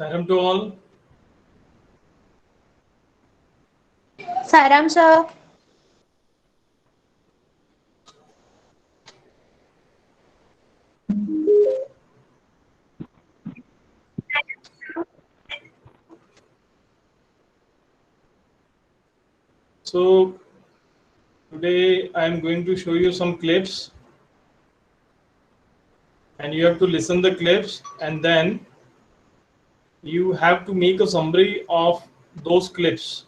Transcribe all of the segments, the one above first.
Saram to all. Saram sir. So today I am going to show you some clips, and you have to listen the clips, and then you have to make a summary of those clips.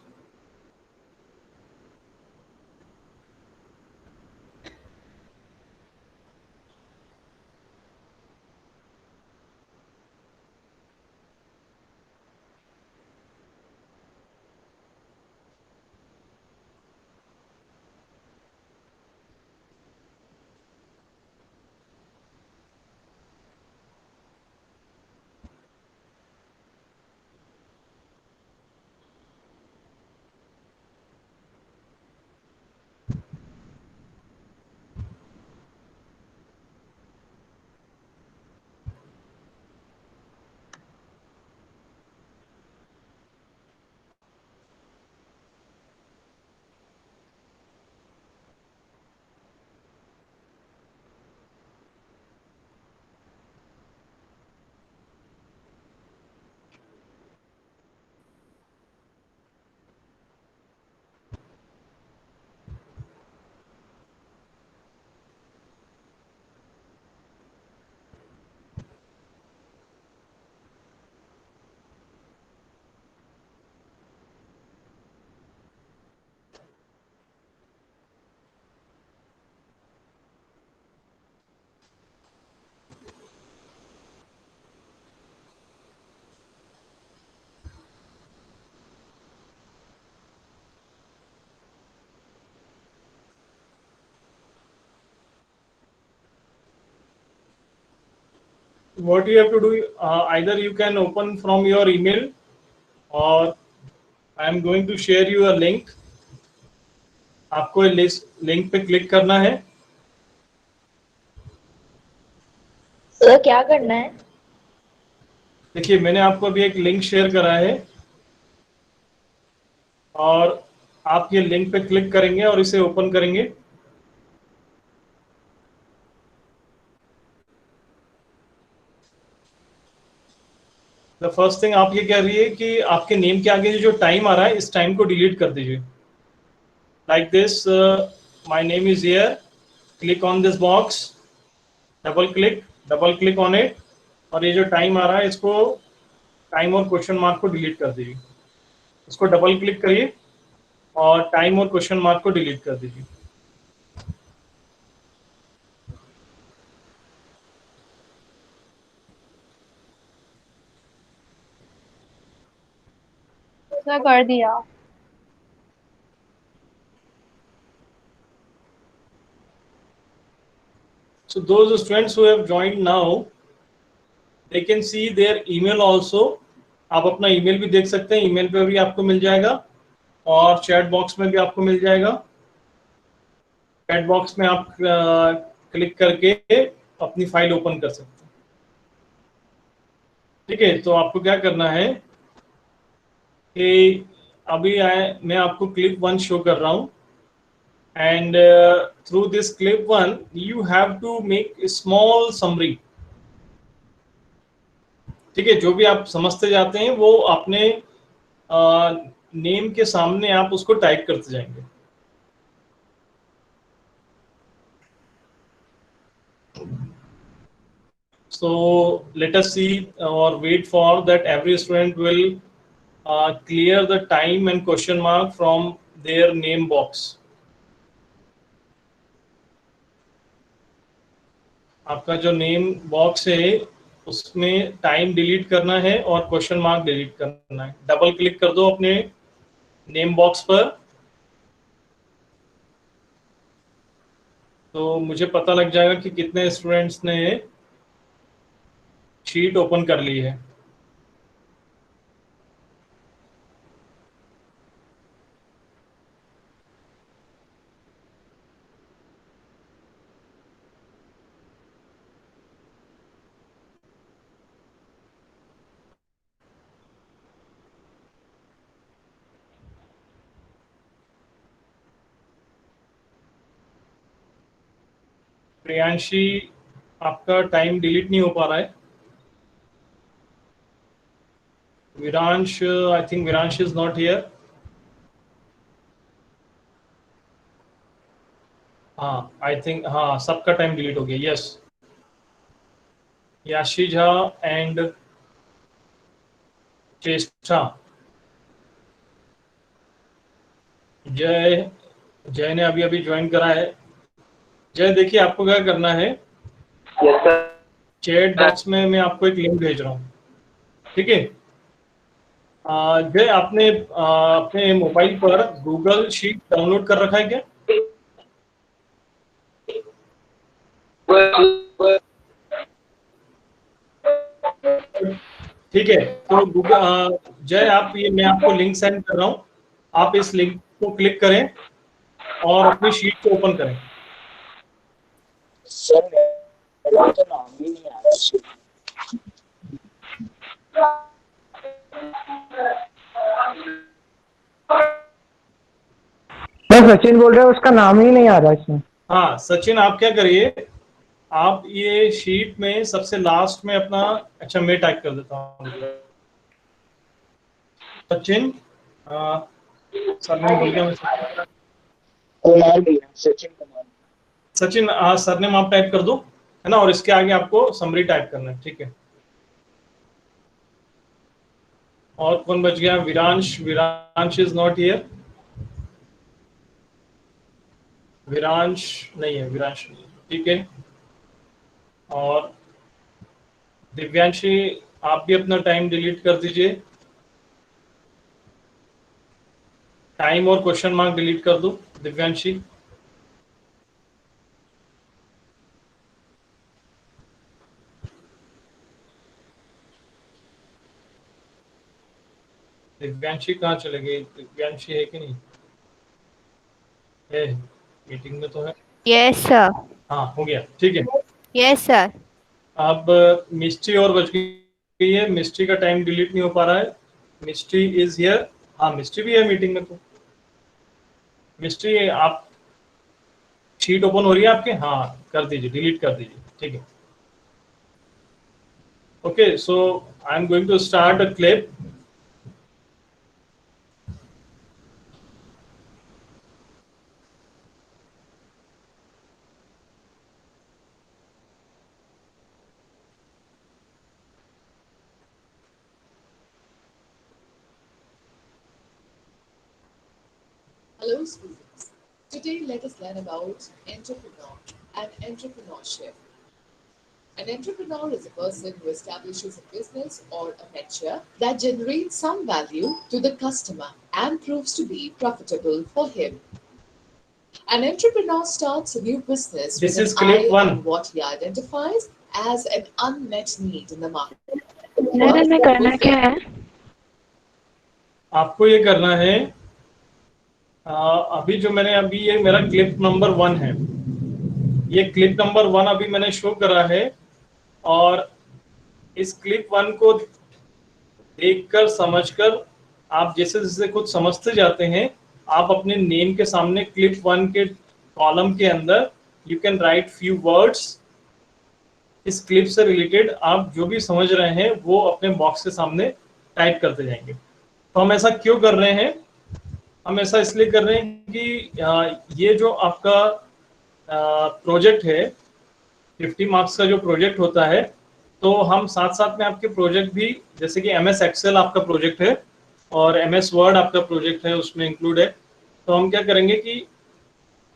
What you have to do, either you can open from your email, or I am going to share you a link. आपको link पे click करना है. Sir क्या करना है? देखिए, मैंने आपको अभी एक लिंक शेयर करा है, और आप ये लिंक पे क्लिक करेंगे और इसे ओपन करेंगे. द फर्स्ट थिंग आप ये कह रही है कि आपके नेम के आगे जो टाइम आ रहा है, इस टाइम को डिलीट कर दीजिए. Like this, my name is here, click on this box, double click on it, और ये जो टाइम आ रहा है, इसको टाइम और क्वेश्चन मार्क को डिलीट कर दीजिए. इसको डबल क्लिक करिए और टाइम और क्वेश्चन मार्क को डिलीट कर दीजिए. सर कर दिया. So those students who have joined now, they can see their email also. आप अपना ईमेल भी देख सकते हैं, ईमेल पे भी आपको मिल जाएगा, और चैट बॉक्स में भी आपको मिल जाएगा. चैट बॉक्स में आप क्लिक करके अपनी फाइल ओपन कर सकते हैं. ठीक है, तो आपको क्या करना है कि अभी मैं आपको क्लिप 1 शो कर रहा हूँ, and through this clip 1 you have to make small summary. ठीक है, जो भी आप समझते जाते हैं वो अपने नेम के सामने आप उसको टाइप करते जाएंगे. So let us see or wait for that every student will clear the time and question mark from their name box. आपका जो नेम बॉक्स है उसमें टाइम डिलीट करना है और क्वेश्चन मार्क डिलीट करना है. डबल क्लिक कर दो अपने नेम बॉक्स पर, तो मुझे पता लग जाएगा कि कितने स्टूडेंट्स ने शीट ओपन कर ली है. प्रियांशी, आपका टाइम डिलीट नहीं हो पा रहा है। Viransh, I think Viransh is not here. हाँ, आई थिंक हाँ, सबका टाइम डिलीट हो गया। यस, याशी झा एंड चेष्टा। जय, जय ने अभी अभी ज्वाइन करा है। जय, देखिए आपको क्या करना है, यस सर। चैट बॉक्स में मैं आपको एक लिंक भेज रहा हूँ, ठीक है। जय, आपने अपने मोबाइल पर गूगल शीट डाउनलोड कर रखा है क्या? ठीक है, तो गूगल, जय आप, ये मैं आपको लिंक सेंड कर रहा हूँ, आप इस लिंक को क्लिक करें और अपनी शीट को ओपन करें। सर मेरा तो नाम ही नहीं आ रहा। मैं सचिन बोल रहा हूँ, उसका नाम ही नहीं आ रहा इसमें। हाँ सचिन, आप क्या करिए, आप ये शीट में सबसे लास्ट में अपना, अच्छा मैं टाइप कर देता हूँ। सचिन, सरनेम भूल गया मैं। कुमार भैया, सचिन कुमार। सचिन, सरनेम आप टाइप कर दो, है ना, और इसके आगे आपको समरी टाइप करना है, ठीक है। और कौन बच गया? Viransh, Viransh is not here. Viransh नहीं है, विरांश नहीं है, ठीक है। और दिव्यांशी, आप भी अपना टाइम डिलीट कर दीजिए, टाइम और क्वेश्चन मार्क डिलीट कर दो दिव्यांशी। दिव्यांशी कहाँ चले गई? दिव्यांशी है कि नहीं है? मीटिंग में तो है। Yes sir. हाँ, हो गया, ठीक है। Yes sir. अब मिस्ट्री और बच गई है, मिस्ट्री का टाइम डिलीट नहीं हो पा रहा है। Mystery is here. हाँ, मिस्ट्री भी है मीटिंग में। तो मिस्ट्री, आप शीट ओपन हो रही है आपके? हाँ, कर दीजिए, डिलीट कर दीजिए, ठीक है। Okay, so I am going to start a clip. Hello students, today let us learn about entrepreneur and entrepreneurship. An entrepreneur is a person who establishes a business or a venture that generates some value to the customer and proves to be profitable for him. An entrepreneur starts a new business This with is an clip eye one. on what he identifies as an unmet need in the market. लेकिन में करना क्या है? आपको ये करना है, अभी जो मैंने अभी, ये मेरा क्लिप नंबर 1 है, ये क्लिप नंबर 1 अभी मैंने शो करा है। और इस क्लिप 1 को देखकर, समझकर, आप जैसे जैसे कुछ समझते जाते हैं, आप अपने नेम के सामने क्लिप 1 के कॉलम के अंदर you can write few words. इस क्लिप से रिलेटेड आप जो भी समझ रहे हैं वो अपने बॉक्स के सामने टाइप करते जाएंगे। तो हम ऐसा क्यों कर रहे हैं? हम ऐसा इसलिए कर रहे हैं कि ये जो आपका प्रोजेक्ट है, 50 मार्क्स का जो प्रोजेक्ट होता है, तो हम साथ साथ में आपके प्रोजेक्ट भी, जैसे कि MS एक्सेल आपका प्रोजेक्ट है और MS वर्ड आपका प्रोजेक्ट है, उसमें इंक्लूड है। तो हम क्या करेंगे कि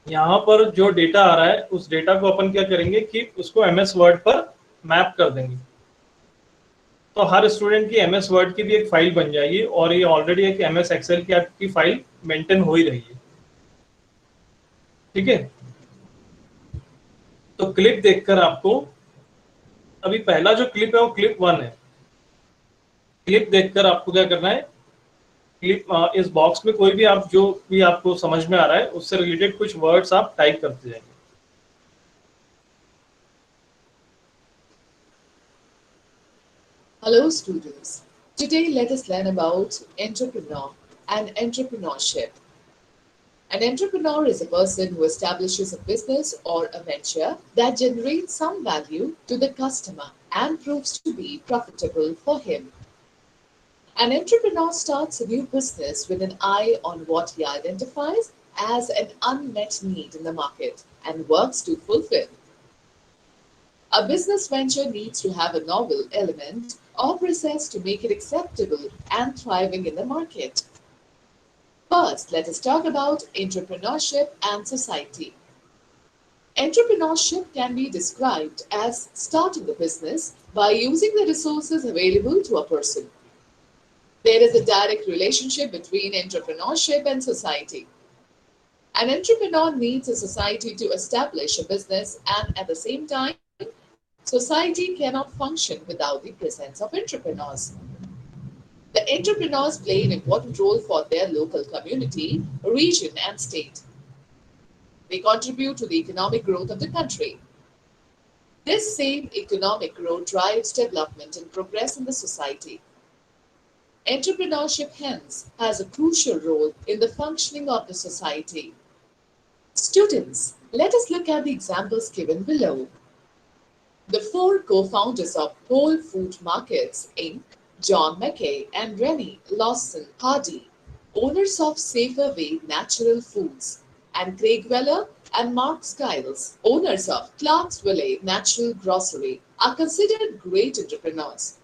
यहाँ पर जो डेटा आ रहा है, उस डेटा को अपन क्या करेंगे कि उसको MS वर्ड पर मैप कर देंगे। तो हर स्टूडेंट की MS वर्ड की भी एक फाइल बन जाएगी, और ये ऑलरेडी एक MS एक्सेल की आपकी फाइल मेंटेन हो ही रही है, ठीक है। तो क्लिप देखकर आपको, अभी पहला जो क्लिप है वो क्लिप 1 है। क्लिप देखकर आपको क्या करना है, क्लिप इस बॉक्स में कोई भी आप जो भी आपको समझ में आ रहा है उससे रिलेटेड कुछ वर्ड्स आप टाइप करते जाएंगे। Hello students, today let us learn about entrepreneur and entrepreneurship. An entrepreneur is a person who establishes a business or a venture that generates some value to the customer and proves to be profitable for him. An entrepreneur starts a new business with an eye on what he identifies as an unmet need in the market and works to fulfill. A business venture needs to have a novel element or process to make it acceptable and thriving in the market. First, let us talk about entrepreneurship and society. Entrepreneurship can be described as starting a business by using the resources available to a person. There is a direct relationship between entrepreneurship and society. An entrepreneur needs a society to establish a business, and at the same time, society cannot function without the presence of entrepreneurs. The entrepreneurs play an important role for their local community, region, and state. They contribute to the economic growth of the country. This same economic growth drives development and progress in the society. Entrepreneurship, hence, has a crucial role in the functioning of the society. Students, let us look at the examples given below. The four co-founders of Whole Food Markets, Inc., John Mackay and Rennie Lawson Hardy, owners of Safer Way Natural Foods, and Craig Weller and Mark Skiles, owners of Clarksville Natural Grocery, are considered great entrepreneurs.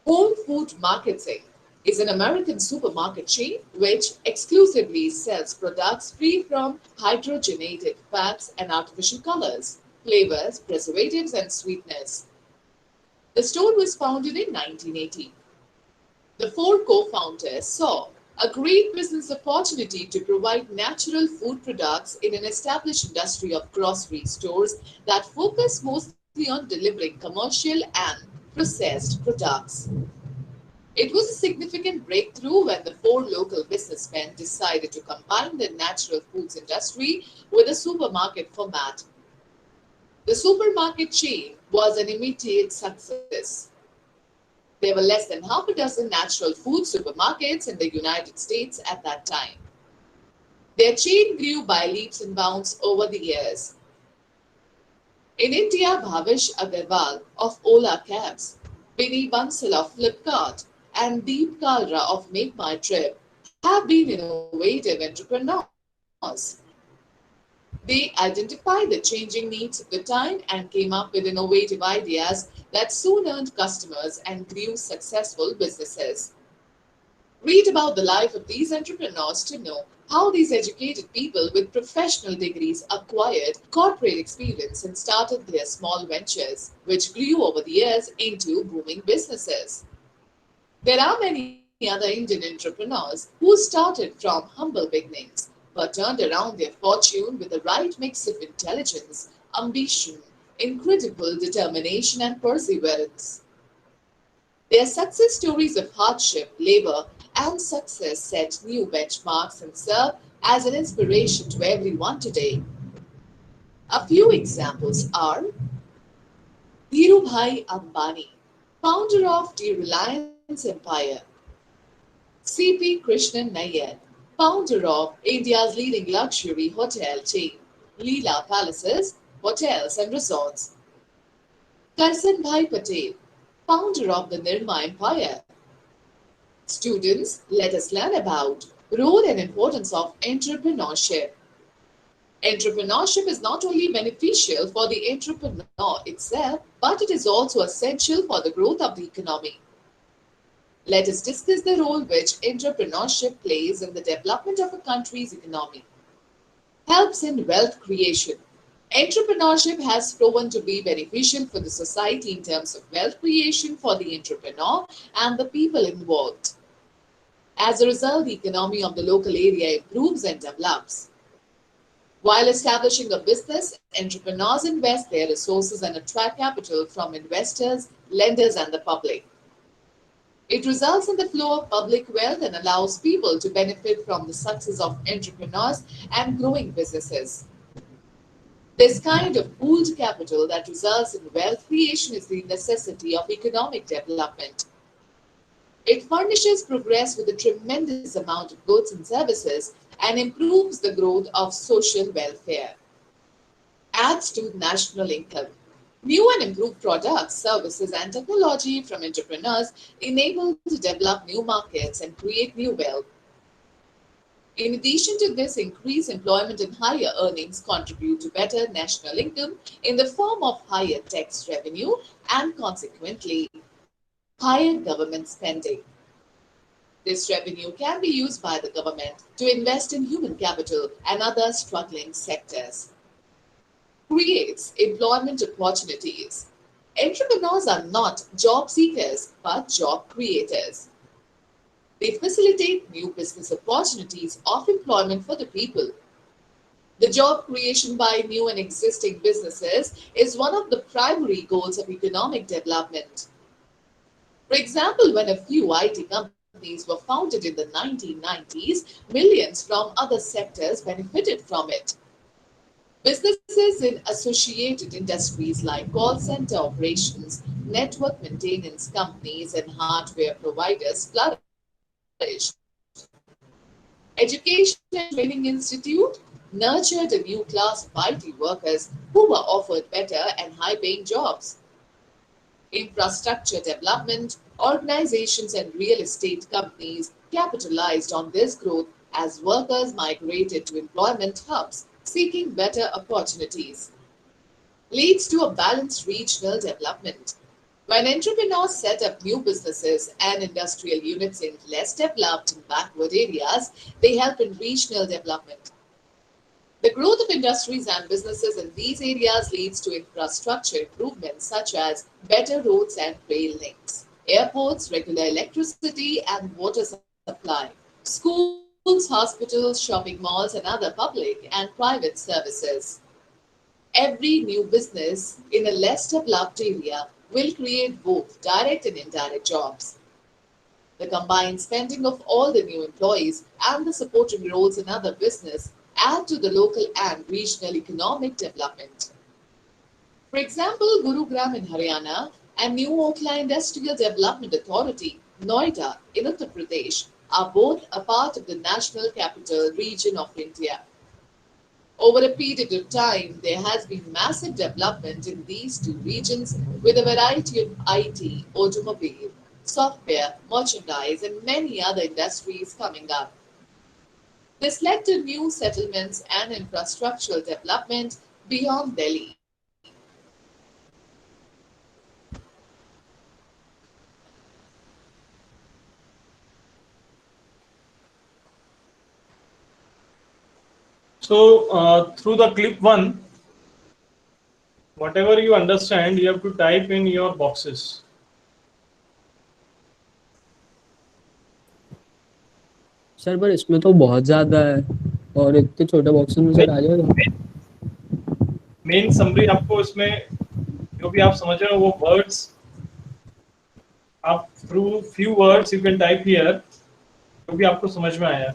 Whole Food Markets Inc. is an American supermarket chain which exclusively sells products free from hydrogenated fats and artificial colors, flavors, preservatives, and sweeteners. The store was founded in 1980. The four co-founders saw a great business opportunity to provide natural food products in an established industry of grocery stores that focus mostly on delivering commercial and processed products. It was a significant breakthrough when the four local businessmen decided to combine the natural foods industry with a supermarket format. The supermarket chain was an immediate success. There were less than half a dozen natural food supermarkets in the United States at that time. Their chain grew by leaps and bounds over the years. In India, Bhavish Agarwal of Ola Cabs, Vinny Bansal of Flipkart, and Deep Kalra of Make My Trip have been innovative entrepreneurs. They identified the changing needs of the time and came up with innovative ideas that soon earned customers and grew successful businesses. Read about the life of these entrepreneurs to know how these educated people with professional degrees acquired corporate experience and started their small ventures, which grew over the years into booming businesses. There are many other Indian entrepreneurs who started from humble beginnings but turned around their fortune with the right mix of intelligence, ambition, incredible determination, and perseverance. Their success stories of hardship, labor, and success set new benchmarks and serve as an inspiration to everyone today. A few examples are Dhirubhai Ambani, founder of the Reliance Empire; C.P. Krishnan Nayyar, founder of India's leading luxury hotel chain, Leela Palaces, Hotels and Resorts; Karsanbhai Patel, founder of the Nirma Empire. Students, let us learn about role and importance of entrepreneurship. Entrepreneurship is not only beneficial for the entrepreneur itself, but it is also essential for the growth of the economy. Let us discuss the role which entrepreneurship plays in the development of a country's economy. Helps in wealth creation. Entrepreneurship has proven to be beneficial for the society in terms of wealth creation for the entrepreneur and the people involved. As a result, the economy of the local area improves and develops. While establishing a business, entrepreneurs invest their resources and attract capital from investors, lenders, and the public. It results in the flow of public wealth and allows people to benefit from the success of entrepreneurs and growing businesses. This kind of pooled capital that results in wealth creation is the necessity of economic development. It furnishes progress with a tremendous amount of goods and services and improves the growth of social welfare, adds to national income. New and improved products, services, and technology from entrepreneurs enable to develop new markets and create new wealth. In addition to this, increased employment and higher earnings contribute to better national income in the form of higher tax revenue and consequently higher government spending. This revenue can be used by the government to invest in human capital and other struggling sectors. Creates employment opportunities. Entrepreneurs are not job seekers but job creators. They facilitate new business opportunities of employment for the people. The job creation by new and existing businesses is one of the primary goals of economic development. For example, when a few IT companies were founded in the 1990s, millions from other sectors benefited from it. Businesses in associated industries like call center operations, network maintenance companies, and hardware providers flourished. Education and Training Institute nurtured a new class of IT workers who were offered better and high paying jobs. Infrastructure development, organizations, and real estate companies capitalized on this growth as workers migrated to employment hubs seeking better opportunities. Leads to a balanced regional development. When entrepreneurs set up new businesses and industrial units in less developed and backward areas, they help in regional development. The growth of industries and businesses in these areas leads to infrastructure improvements such as better roads and rail links, airports, regular electricity and water supply, schools, hospitals, shopping malls, and other public and private services. Every new business in a less developed area will create both direct and indirect jobs. The combined spending of all the new employees and the supporting roles in other business add to the local and regional economic development. For example, Gurugram in Haryana and New Okhla Industrial Development Authority, Noida in Uttar Pradesh, are both a part of the National Capital Region of India. Over a period of time, there has been massive development in these two regions with a variety of IT, automobile, software, merchandise, and many other industries coming up. This led to new settlements and infrastructural development beyond Delhi. So through the clip one, whatever you understand, you have to type in your boxes. Sir पर इसमें तो बहुत ज्यादा है और इतने छोटे boxes में सर आ जाएगा। मेन समरी आपको इसमें जो भी आप समझ रहे हो वो वर्ड्स आप through few words you can type here जो भी आपको समझ में आया।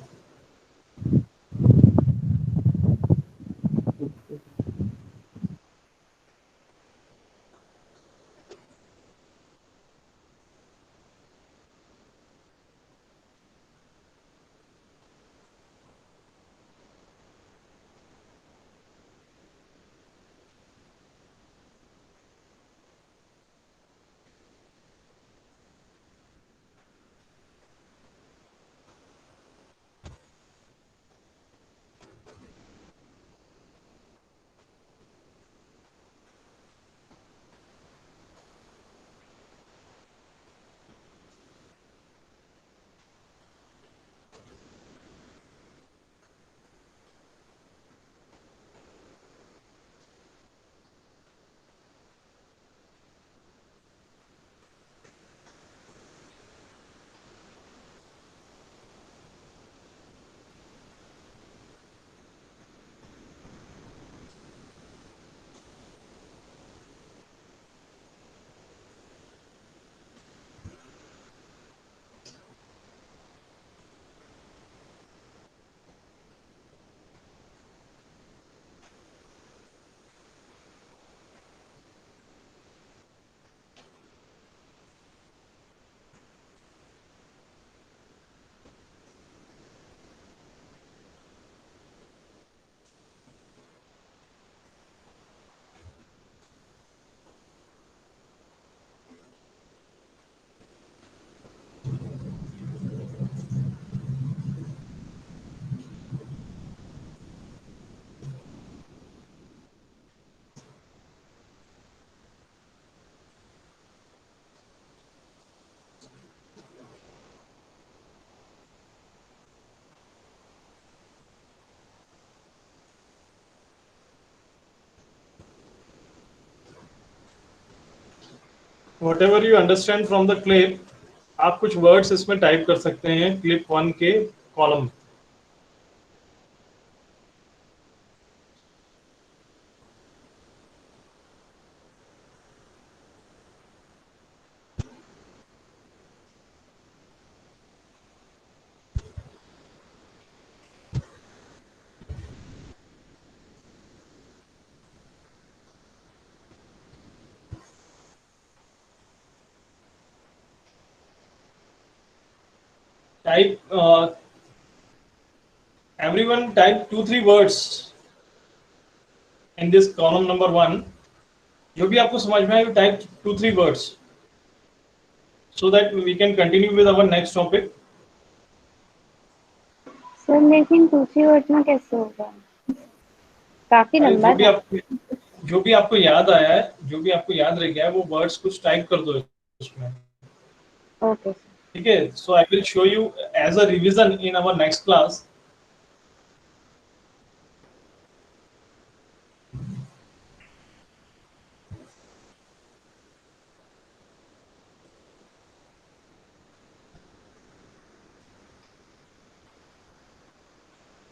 whatever you understand from the clip, आप कुछ वर्ड्स इसमें टाइप कर सकते हैं क्लिप 1 के column. Type everyone type 2-3 words in this column number 1. जो भी आपको समझ में आए type 2-3 words so that we can continue with our next topic. Sir लेकिन दूसरी वर्ड में कैसे होगा? काफी लंबा था। जो भी आपको याद आया है, जो भी आपको याद रह गया है, वो वर्ड्स कुछ टाइप कर दो उसमें। Okay sir. ठीक है, so I will show you as a revision in our next class.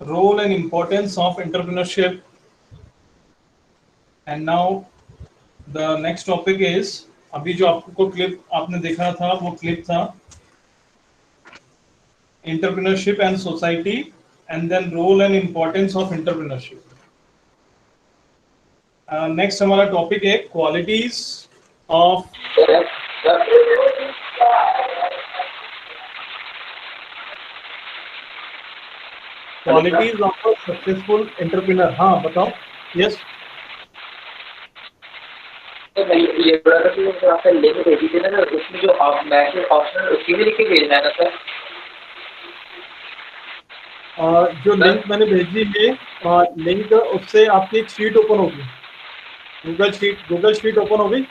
Role and importance of entrepreneurship. And now the next topic is, अभी जो आपको क्लिप आपने देखा था वो क्लिप था entrepreneurship and society, and then role and importance of entrepreneurship. Next हमारा topic है qualities of a successful entrepreneur. हाँ बताओ। Yes. ये बड़ा सा जो आपका लिंक भेजी थी ना, उसमें जो मैसेज ऑप्शन उसी में लिख के भेजना है ना सर? जो लिंक मैंने भेजी है, लिंक उससे आपकी एक शीट ओपन होगी, गूगल शीट ओपन होगी।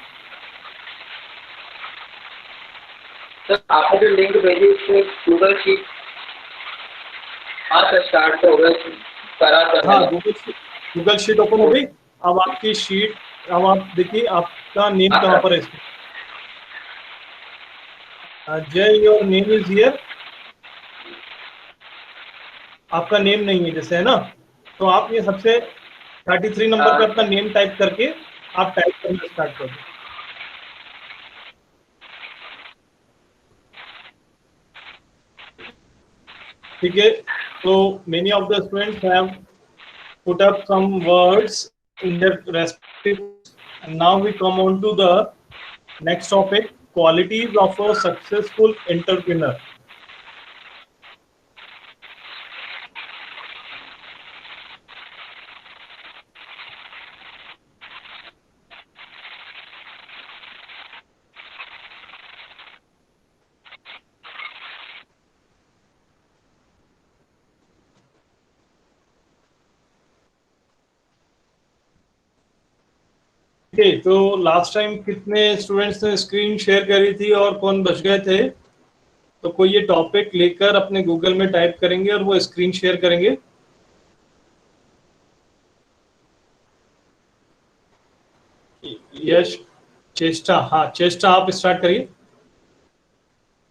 सर आपने जो लिंक भेजी उसमें गूगल शीट, हाँ सर स्टार्ट तो होगा करा सर। हाँ गूगल शीट ओपन हो गई। अब आपकी शीट, अब आप देखिए आपका नेम कहाँ पर है इसमें। जय, योर नेम इज हियर। आपका नेम नहीं है जैसे, है ना, तो आप ये सबसे 33 नंबर पे अपना नेम टाइप करके आप टाइप करना स्टार्ट कर दो। ठीक है, so many of the students have put up some words in their respective, and now we come on to the next topic, qualities of a successful entrepreneur. Okay, तो last time कितने students ने screen share करी थी और कौन बच गए थे? तो कोई ये टॉपिक लेकर अपने गूगल में टाइप करेंगे और वो स्क्रीन शेयर करेंगे। यश, चेष्टा, हाँ चेष्टा आप स्टार्ट करिए।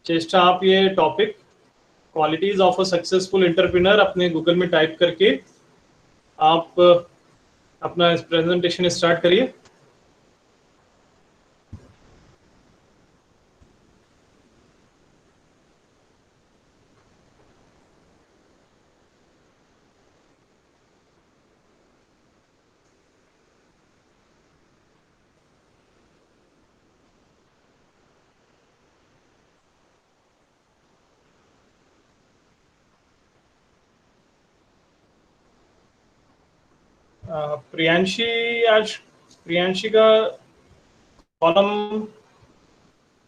चेष्टा आप ये topic qualities of a successful entrepreneur अपने गूगल में टाइप करके आप अपना प्रेजेंटेशन स्टार्ट करिए। प्रियांशी का कॉलम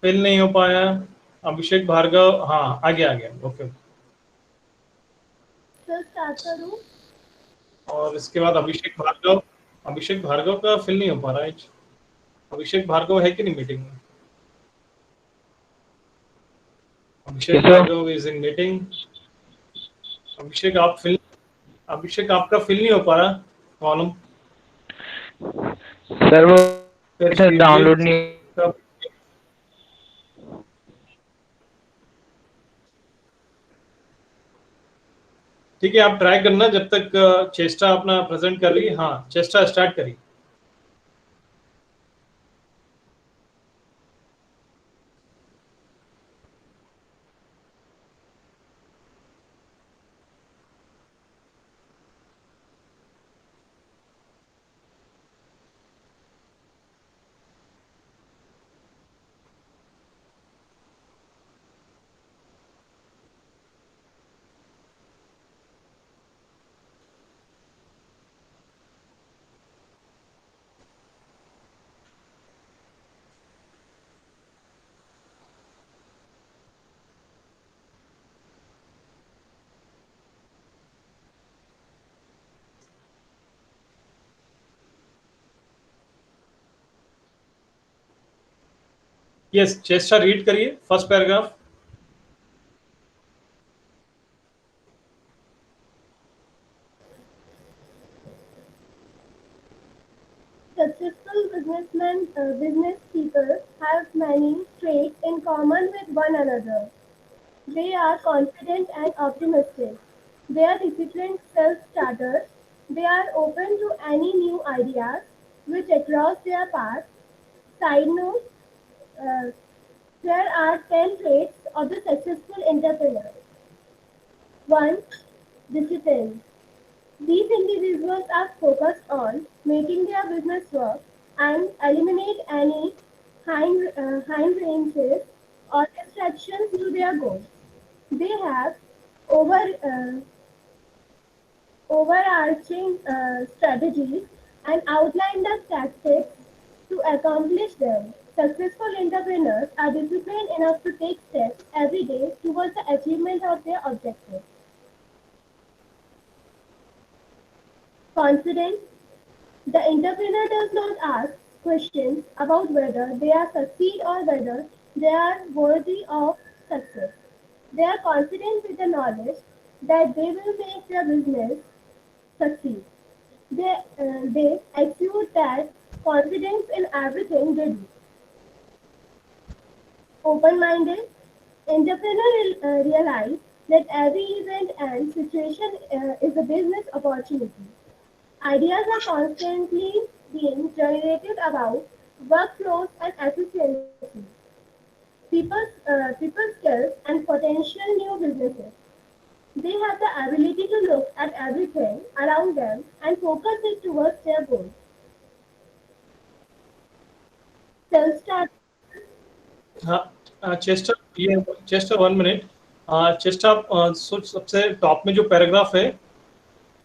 फिल नहीं हो पाया। अभिषेक भार्गव, हाँ आ गया ओके। सर क्या करूं? और इसके बाद अभिषेक भार्गव का फिल नहीं हो पा रहा है। अभिषेक भार्गव है कि नहीं मीटिंग में? अभिषेक भार्गव इज इन मीटिंग। अभिषेक आपका फिल नहीं हो पा रहा कॉलम। सर वो डाउनलोड नहीं। ठीक है, आप ट्राई करना जब तक चेष्टा अपना प्रेजेंट कर रही है। हाँ, चेष्टा स्टार्ट करिए। यस, चेष्टा रीड करिए first paragraph. Successful business people have many traits in common with one another. They are confident and optimistic. They are disciplined self-starters. They are open to any new ideas which across their path. Side note, uh, here are 10 traits of the successful entrepreneur. 1. Discipline. These individuals are focused on making their business work and eliminate any hindrances or distractions to their goals. They have over, uh, overarching strategies and outline the tactics to accomplish them. Successful entrepreneurs are disciplined enough to take steps every day towards the achievement of their objectives. Confidence. The entrepreneur does not ask questions about whether they are succeed or whether they are worthy of success. They are confident with the knowledge that they will make their business succeed. They exude that confidence in everything they do. Open-minded, entrepreneurs realize that every event and situation is a business opportunity. Ideas are constantly being generated about workflows and efficiency, people skills, and potential new businesses. They have the ability to look at everything around them and focus it towards their goals. Self-start. हाँ, चेष्टा, ये चेष्टा 1 minute. चेष्टा सबसे top में जो paragraph है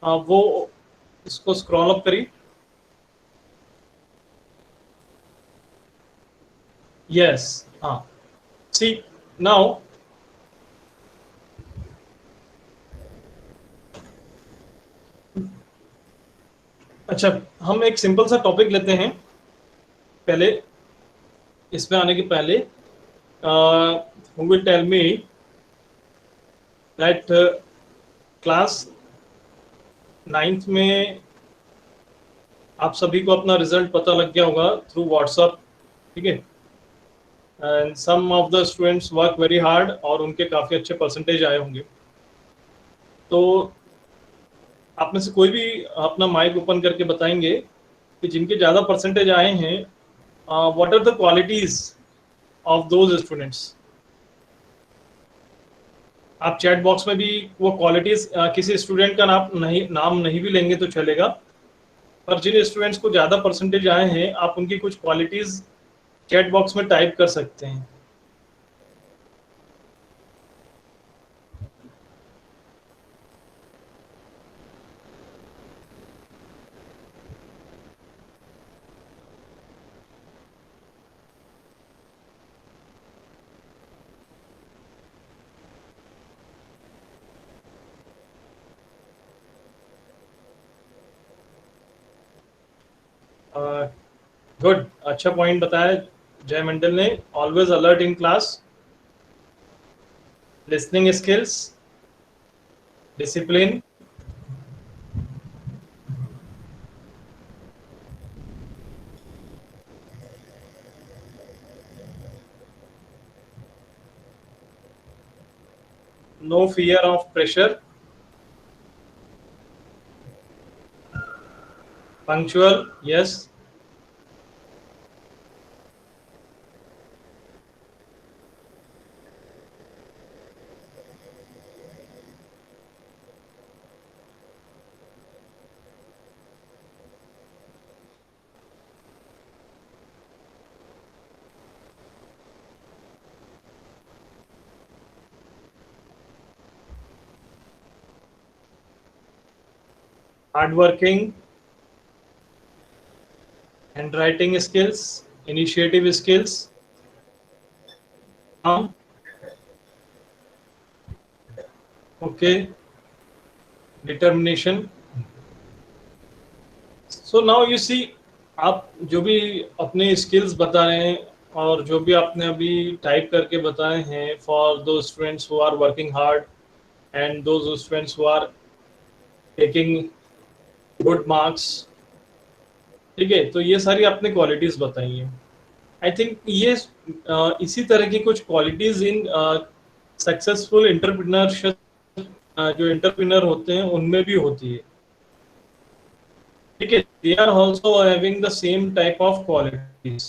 वो इसको स्क्रॉल अप करिए। यस, हाँ, सी नाउ अच्छा, हम एक सिंपल सा टॉपिक लेते हैं पहले। इसमें आने के पहले who will tell me that class 9th में आप सभी को अपना रिजल्ट पता लग गया होगा थ्रू व्हाट्सएप, ठीक है। And some of the students work very hard और उनके काफ़ी अच्छे परसेंटेज आए होंगे। तो आप में से कोई भी अपना माइक ओपन करके बताएंगे कि जिनके ज़्यादा परसेंटेज आए हैं, what are the qualities of those students. आप चैट बॉक्स में भी वो क्वालिटीज़ किसी स्टूडेंट का नाम नहीं भी लेंगे तो चलेगा, पर जिन स्टूडेंट्स को ज़्यादा परसेंटेज आए हैं आप उनकी कुछ क्वालिटीज़ चैट बॉक्स में टाइप कर सकते हैं। गुड, अच्छा पॉइंट बताया जय मंडल ने। Always alert in class, listening skills, discipline, no fear of pressure, Punctual, yes. Hardworking, handwriting skills, initiative skills, okay, determination. So now you see, आप जो भी अपने स्किल्स बता रहे हैं और जो भी आपने अभी टाइप करके बताए हैं for those students who are working hard and those students who are taking good marks, ठीक है, तो ये सारी आपने क्वालिटीज बताई हैं. आई थिंक ये इसी तरह की कुछ क्वालिटीज इन सक्सेसफुल एंटरप्रेन्योरशिप जो एंटरप्रेन्योर होते हैं उनमें भी होती है, ठीक है. They are also having the same type of qualities.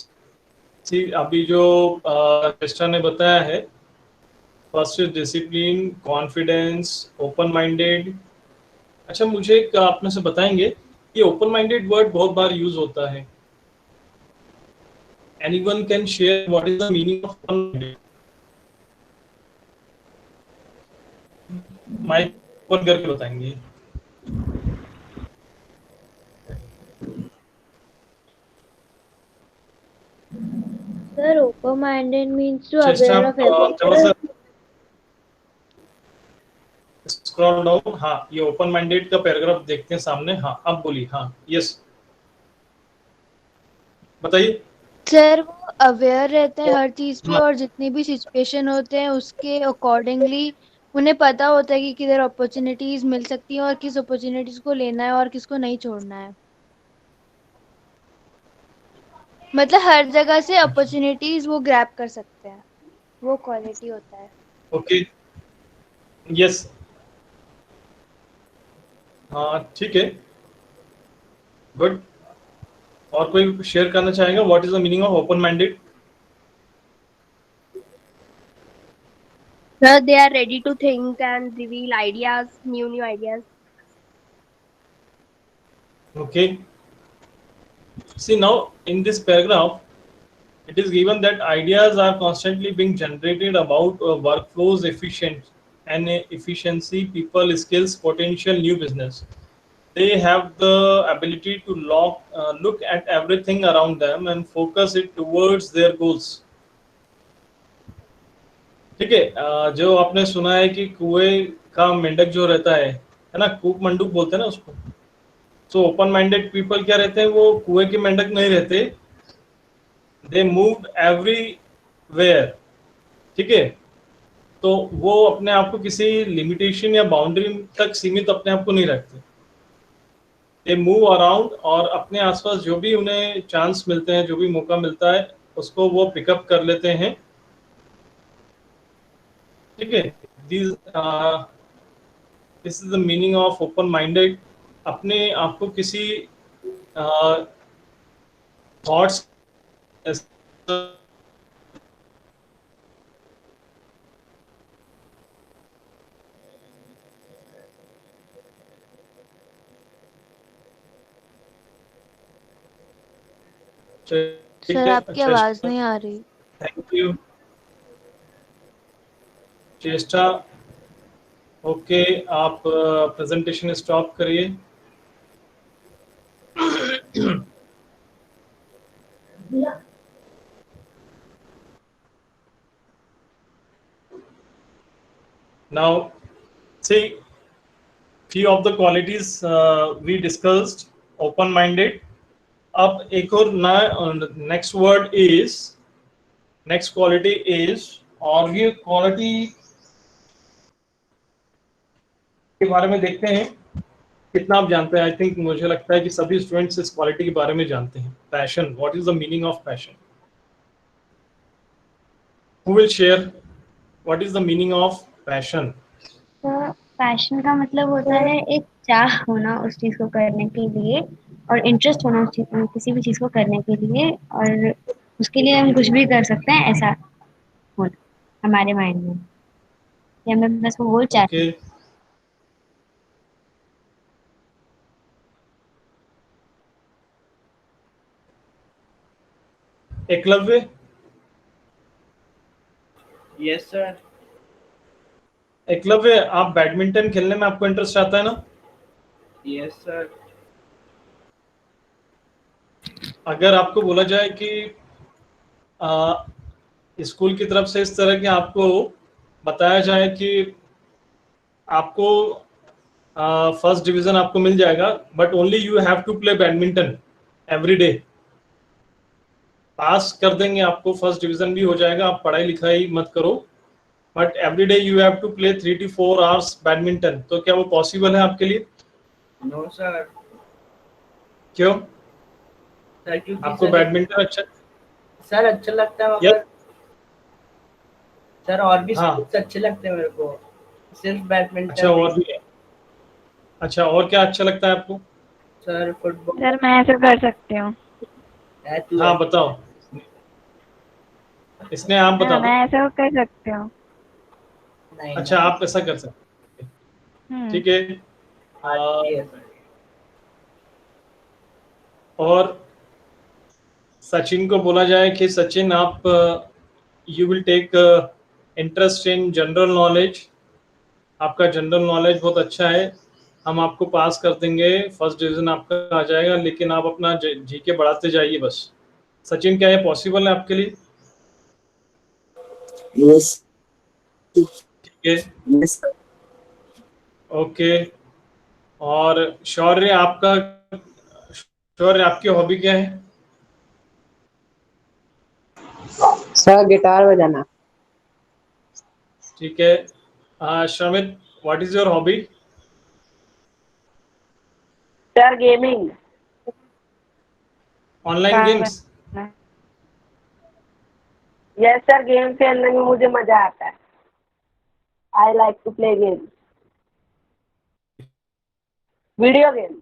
See अभी जो चेस्टा ने बताया है, first is discipline, confidence, open minded. अच्छा, मुझे आप में से बताएंगे ये ओपन माइंडेड वर्ड बहुत बार यूज होता है. Anyone can share what is the meaning of open-minded? Mic open करके बताएंगे. Sir, open-minded means to चेस्टा, aware of everything. Scroll down. हाँ, ये ओपन माइंडेड का पैराग्राफ देखते हैं सामने. हाँ, अब बोलिए. हाँ, यस, बताइए. सर वो अवेयर रहते हैं हर चीज पे और जितने भी सिचुएशन होते हैं उसके अकॉर्डिंगली उन्हें पता होता है कि किधर अपॉर्चुनिटीज मिल सकती हैं और किस अपॉर्चुनिटीज को लेना है और किसको नहीं छोड़ना है. मतलब हर जगह से अपॉर्चुनिटीज वो ग्रैब कर सकते हैं, वो क्वालिटी होता है. ओके, यस, हाँ, ठीक है, गुड. और कोई शेयर करना चाहेगा what is the meaning of open minded? Sir, they are ready to think and reveal ideas, new ideas. Okay. See, now in this paragraph, it is given that ideas are constantly being generated about workflows, efficiency, people skills, potential new business. They have the ability to look at everything around them and focus it towards their goals. ठीक है. जो आपने सुना है कि कुएं का मेंढक जो रहता है ना, कूप मंडूक बोलते हैं ना उसको. सो ओपन माइंडेड पीपल क्या रहते हैं, वो कुएं के मेंढक नहीं रहते. दे मूव एवरीवेयर, ठीक है. तो वो अपने आप को किसी लिमिटेशन या बाउंड्री तक सीमित अपने आप को नहीं रखते. दे मूव अराउंड और अपने आसपास जो भी उन्हें चांस मिलते हैं, जो भी मौका मिलता है, उसको वो पिकअप कर लेते हैं, ठीक है. This is the meaning of open minded. अपने आप को किसी थॉट्स सर आपकी आवाज नहीं आ रही. थैंक यू चेष्टा. ओके, आप प्रेजेंटेशन स्टॉप करिए. Now, see, few of the qualities we discussed. Open-minded. अब एक और next word is, next quality is, और ये क्वालिटी के बारे में देखते हैं कितना आप जानते हैं. आई थिंक मुझे लगता है कि सभी स्टूडेंट्स इस क्वालिटी के बारे में जानते हैं. Passion, what is the meaning of passion? Who will share what is the meaning of passion? तो पैशन का मतलब होता है एक चाह होना उस चीज को करने के लिए, और इंटरेस्ट होना चाहिए किसी भी चीज़ को करने के लिए, और उसके लिए हम कुछ भी कर सकते हैं, ऐसा होना हमारे माइंड में, कि हमें बस वो गोल चाहिए। Okay, Eklavya, yes sir. Eklavya आप बैडमिंटन खेलने में आपको इंटरेस्ट आता है ना? Yes sir. अगर आपको बोला जाए कि स्कूल की तरफ से इस तरह के आपको बताया जाए कि आपको फर्स्ट डिवीजन आपको मिल जाएगा, but only you have to play badminton every day, pass कर देंगे आपको, फर्स्ट डिवीजन भी हो जाएगा, आप पढ़ाई लिखाई मत करो, but every day you have to play 3 to 4 hours badminton, तो क्या वो पॉसिबल है आपके लिए? No sir. क्यों? सर क्योंकि आपको बैडमिंटन अच्छा? सर अच्छा लगता है, यस। मगर सर और भी हाँ। स्पोर्ट्स अच्छे लगते हैं मेरे को, सिर्फ बैडमिंटन अच्छा, और भी? अच्छा, और क्या अच्छा लगता है आपको? Sir football. सर मैं ऐसा कर सकती हूँ। हाँ बताओ, इसने आप बता दो। मैं ऐसा कर सकती हूँ। अच्छा, आप ऐसा कर सकते हैं, ठीक है। और सचिन को बोला जाए कि सचिन आप you will take interest in general knowledge, आपका जनरल नॉलेज बहुत अच्छा है, हम आपको पास कर देंगे, फर्स्ट डिवीजन आपका आ जाएगा, लेकिन आप अपना जीके बढ़ाते जाइए बस। सचिन, क्या ये पॉसिबल है आपके लिए? यस। ठीक है, यस। ओके। और शौर्य, आपका, शौर्य आपकी हॉबी क्या है? सर गिटार बजाना। ठीक है। Shramit, what is your hobby? Sir gaming. Online games? Yes sir, game खेलने में मुझे मजा आता है। I like to play game, video game.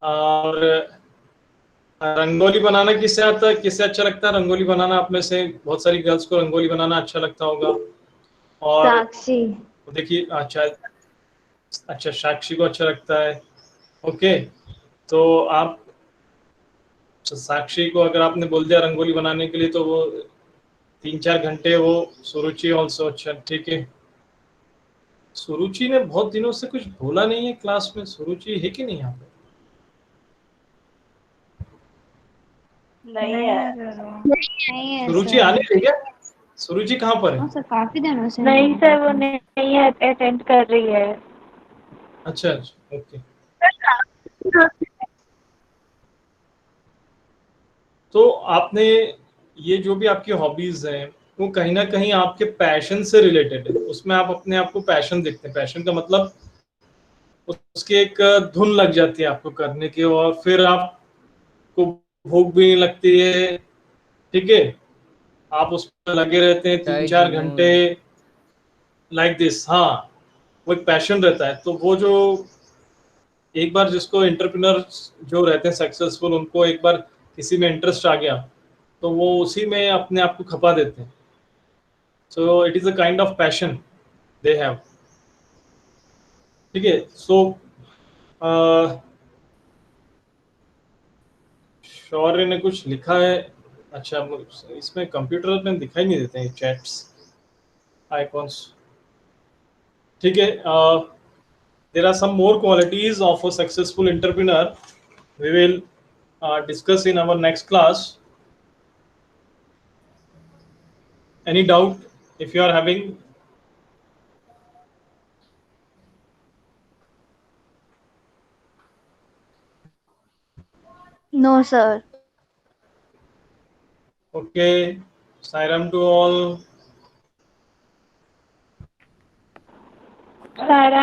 और रंगोली बनाना किससे आता है, किससे अच्छा लगता है रंगोली बनाना? आप में से बहुत सारी गर्ल्स को रंगोली बनाना अच्छा लगता होगा। और साक्षी। देखिए, अच्छा अच्छा, साक्षी को अच्छा लगता है, ओके। तो आप साक्षी को अगर आपने बोल दिया रंगोली बनाने के लिए, तो वो 3-4 घंटे, वो सुरुचि ऑल्सो, अच्छा ठीक है। सुरुचि ने बहुत दिनों से कुछ बोला नहीं है क्लास में, सुरुचि है कि नहीं यहाँ पे? नहीं है। नहीं है सुरुचि सर। आने रही है? सुरुचि कहाँ पर है? सर काफी दिनों से नहीं सर, वो नहीं है, अटेंड कर रही है। अच्छा अच्छा, ओके। तो आपने, ये जो भी आपकी हॉबीज हैं, वो कहीं ना कहीं आपके पैशन से रिलेटेड है, उसमें आप अपने आप को पैशन देखते हैं। पैशन का मतलब उसकी एक धुन लग जाती है आपको करने की, और फिर आपको भूख भी नहीं लगती है, ठीक है, आप उस पर लगे रहते हैं तीन चाहे चार घंटे, जुनून। Like this. हाँ, वो एक पैशन रहता है। तो वो जो एक बार जिसको एंटरप्रेन्योर जो रहते हैं सक्सेसफुल, उनको एक बार किसी में इंटरेस्ट आ गया, तो वो उसी में अपने आप को खपा देते हैं। So it is a kind of passion they have, ठीक है। सो शौर्य ने कुछ लिखा है, अच्छा, इसमें कंप्यूटर में दिखाई नहीं देते हैं चैट्स आइकॉन्स, ठीक है। there are some more qualities of a successful entrepreneur we will discuss in our next class. Any doubt if you are having? No sir. Okay, Sairam to all. सारा